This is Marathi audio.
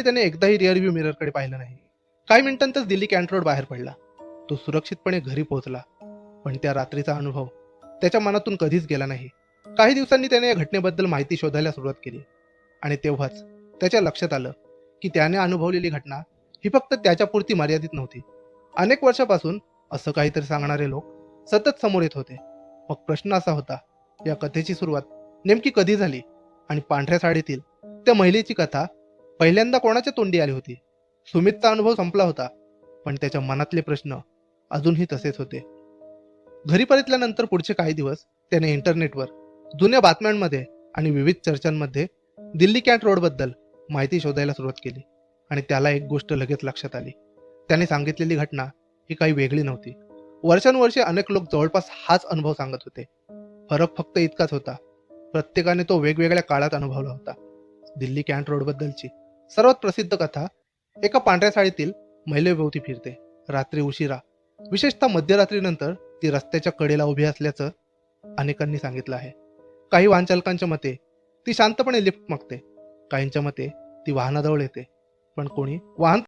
त्याने एकदाही रिअरव्ह्यू मिररकडे पाहिलं नाही. काही मिनिटांतच दिल्ली कॅन्ट रोड बाहेर पडला. तो सुरक्षितपणे घरी पोहोचला. पण त्या रात्रीचा अनुभव त्याच्या मनातून कधीच गेला नाही. काही दिवसांनी त्याने या घटनेबद्दल माहिती शोधायला सुरुवात केली आणि तेव्हाच त्याच्या लक्षात आलं की त्याने अनुभवलेली घटना ही फक्त त्याच्यापुरती मर्यादित नव्हती. अनेक वर्षापासून असं काहीतरी सांगणारे लोक सतत समोर येत होते. मग प्रश्न असा होता, या कथेची सुरुवात नेमकी कधी झाली आणि पांढऱ्या साडीतील त्या महिलेची कथा पहिल्यांदा कोणाच्या तोंडी आली होती? सुमितचा अनुभव संपला होता, पण त्याच्या मनातले प्रश्न अजूनही तसेच होते. घरी परतल्यानंतर पुढचे काही दिवस त्याने इंटरनेटवर जुन्या बातम्यांमध्ये आणि विविध चर्चांमध्ये दिल्ली कॅन्ट रोडबद्दल माहिती शोधायला सुरुवात केली आणि त्याला एक गोष्ट लगेच लक्षात आली. त्याने सांगितलेली घटना ही काही वेगळी नव्हती. वर्षानुवर्षे अनेक लोक जवळपास हाच अनुभव सांगत होते. फरक फक्त इतकाच होता, प्रत्येकाने तो वेगवेगळ्या काळात अनुभवला होता. दिल्ली कॅन्ट रोडबद्दलची सर्वात प्रसिद्ध कथा एका पांढऱ्या साडीतील महिलेभोवती फिरते. रात्री उशिरा, विशेषतः मध्यरात्रीनंतर ती रस्त्याच्या कडेला उभी असल्याचं अनेकांनी सांगितलं आहे. काही वाहनचालकांच्या मते ती शांतपणे लिफ्ट मागते, काहींच्या मते ती वाहनाजवळ येते, पण कोणी वाहन